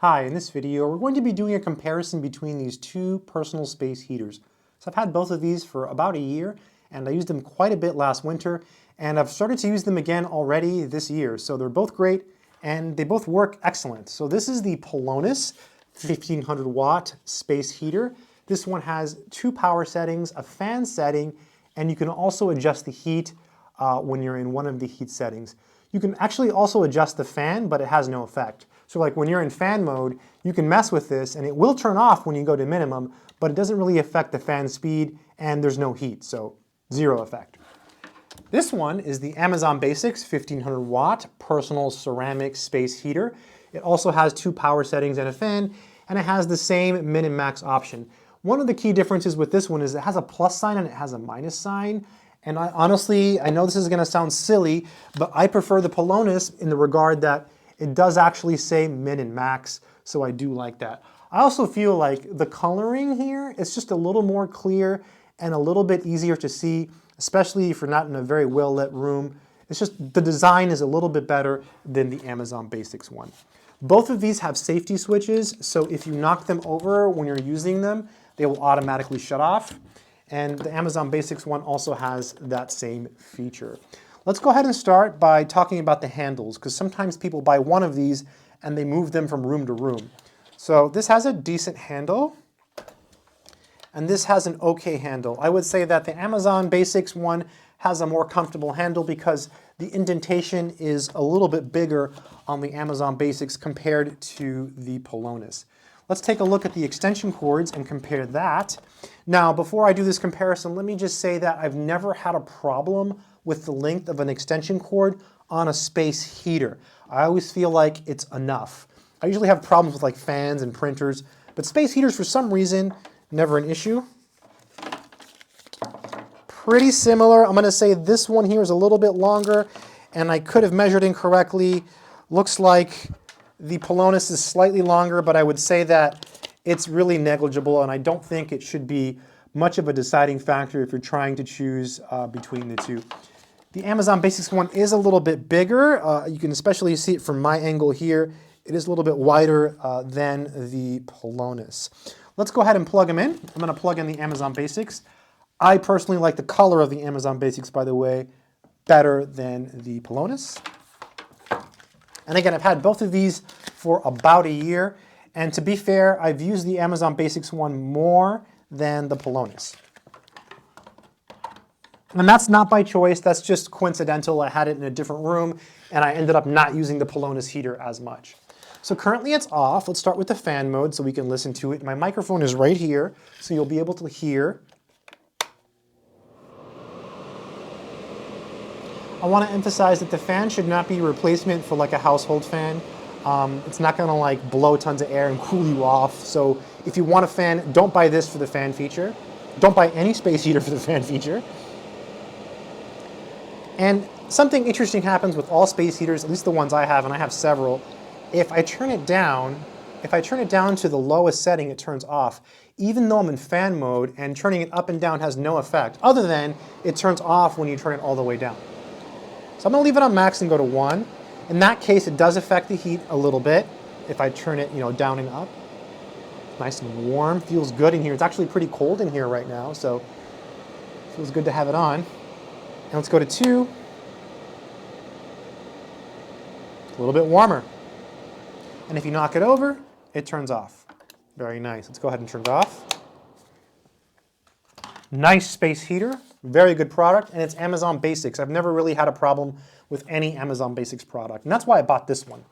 Hi, in this video we're going to be doing a comparison between these two personal space heaters. So I've had both of these for about a year and I used them quite a bit last winter and I've started to use them again already this year. So they're both great and they both work excellent. So this is the Pelonis 1500 watt space heater. This one has two power settings, a fan setting, and you can also adjust the heat when you're in one of the heat settings. You can actually also adjust the fan, but it has no effect. So like when you're in fan mode, you can mess with this and it will turn off when you go to minimum, but it doesn't really affect the fan speed and there's no heat, so zero effect. This one is the Amazon Basics 1500 watt personal ceramic space heater. It also has two power settings and a fan, and it has the same min and max option. One of the key differences with this one is it has a plus sign and it has a minus sign. And honestly, I know this is gonna sound silly, but I prefer the Pelonis in the regard that it does actually say min and max, so I do like that. I also feel like the coloring here is just a little more clear and a little bit easier to see, especially if you're not in a very well lit room. It's just the design is a little bit better than the Amazon Basics one. Both of these have safety switches, so if you knock them over when you're using them, they will automatically shut off. And the Amazon Basics one also has that same feature. Let's go ahead and start by talking about the handles, because sometimes people buy one of these and they move them from room to room. So this has a decent handle, and this has an okay handle. I would say that the Amazon Basics one has a more comfortable handle because the indentation is a little bit bigger on the Amazon Basics compared to the Pelonis. Let's take a look at the extension cords and compare that. Now, before I do this comparison, let me just say that I've never had a problem with the length of an extension cord on a space heater. I always feel like it's enough. I usually have problems with like fans and printers, but space heaters for some reason, never an issue. Pretty similar. I'm gonna say this one here is a little bit longer and I could have measured incorrectly. Looks like the Pelonis is slightly longer, but I would say that it's really negligible and I don't think it should be much of a deciding factor if you're trying to choose between the two. The Amazon Basics one is a little bit bigger. You can especially see it from my angle here. It is a little bit wider than the Pelonis. Let's go ahead and plug them in. I'm gonna plug in the Amazon Basics. I personally like the color of the Amazon Basics, by the way, better than the Pelonis. And again, I've had both of these for about a year. And to be fair, I've used the Amazon Basics one more than the Pelonis. And that's not by choice, that's just coincidental. I had it in a different room and I ended up not using the Pelonis heater as much. So currently it's off. Let's start with the fan mode so we can listen to it. My microphone is right here, so you'll be able to hear. I want to emphasize that the fan should not be a replacement for like a household fan. It's not going to like blow tons of air and cool you off. So if you want a fan, don't buy this for the fan feature. Don't buy any space heater for the fan feature. And something interesting happens with all space heaters, at least the ones I have, and I have several. If I turn it down to the lowest setting, it turns off. Even though I'm in fan mode and turning it up and down has no effect, other than it turns off when you turn it all the way down. So I'm gonna leave it on max and go to 1. In that case, it does affect the heat a little bit if I turn it, down and up. Nice and warm, feels good in here. It's actually pretty cold in here right now, so it feels good to have it on. And let's go to 2. A little bit warmer. And if you knock it over, it turns off. Very nice. Let's go ahead and turn it off. Nice space heater, very good product, and it's Amazon Basics. I've never really had a problem with any Amazon Basics product, and that's why I bought this one.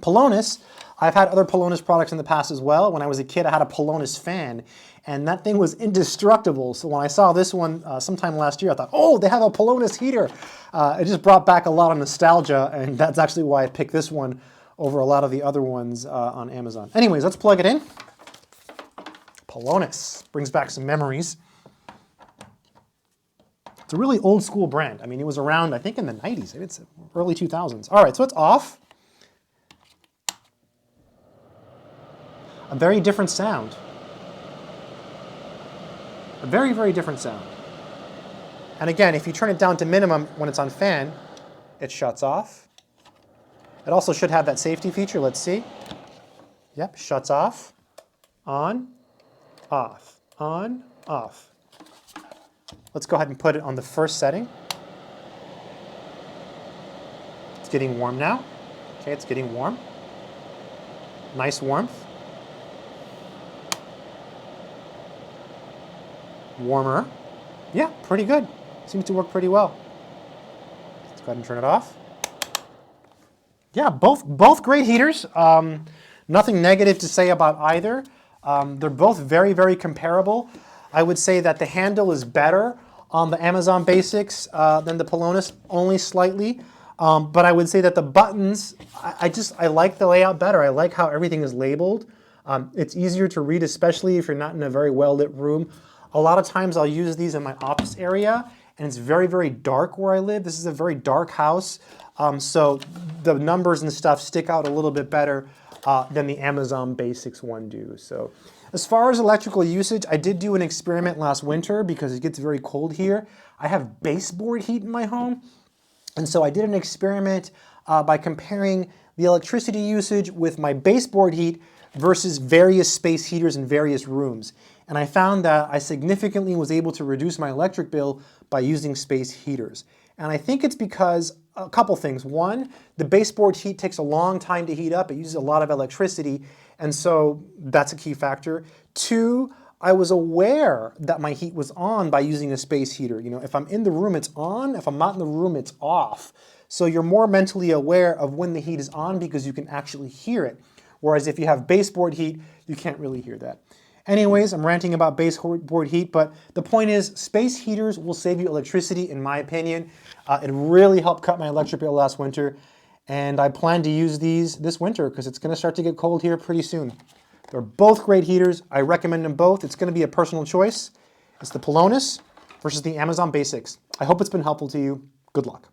Pelonis, I've had other Pelonis products in the past as well. When I was a kid, I had a Pelonis fan, and that thing was indestructible. So when I saw this one sometime last year, I thought, oh, they have a Pelonis heater. It just brought back a lot of nostalgia, and that's actually why I picked this one over a lot of the other ones on Amazon. Anyways, let's plug it in. Pelonis brings back some memories. It's a really old school brand. I mean, it was around, I think, in the 90s. Maybe it's early 2000s. All right, so it's off. A very different sound. A very, very different sound. And again, if you turn it down to minimum when it's on fan, it shuts off. It also should have that safety feature. Let's see. Yep, shuts off, on, off, on, off. Let's go ahead and put it on the first setting. It's getting warm now. Okay, it's getting warm. Nice warmth. Warmer. Yeah, pretty good. Seems to work pretty well. Let's go ahead and turn it off. Yeah, both great heaters. Nothing negative to say about either. They're both very, very comparable. I would say that the handle is better on the Amazon Basics than the Pelonis, only slightly. But I would say that the buttons, I like the layout better. I like how everything is labeled. It's easier to read, especially if you're not in a very well-lit room. A lot of times I'll use these in my office area, and it's very, very dark where I live. This is a very dark house, so the numbers and stuff stick out a little bit better than the Amazon Basics one do. So as far as electrical usage, I did do an experiment last winter because it gets very cold here. I have baseboard heat in my home, and so I did an experiment by comparing the electricity usage with my baseboard heat versus various space heaters in various rooms. And I found that I significantly was able to reduce my electric bill by using space heaters. And I think it's because a couple things. One, the baseboard heat takes a long time to heat up. It uses a lot of electricity, and so that's a key factor. Two, I was aware that my heat was on by using a space heater. You know, if I'm in the room, it's on. If I'm not in the room, it's off. So you're more mentally aware of when the heat is on because you can actually hear it. Whereas if you have baseboard heat, you can't really hear that. Anyways, I'm ranting about baseboard heat, but the point is space heaters will save you electricity, in my opinion. It really helped cut my electric bill last winter, and I plan to use these this winter because it's going to start to get cold here pretty soon. They're both great heaters. I recommend them both. It's going to be a personal choice. It's the Pelonis versus the Amazon Basics. I hope it's been helpful to you. Good luck.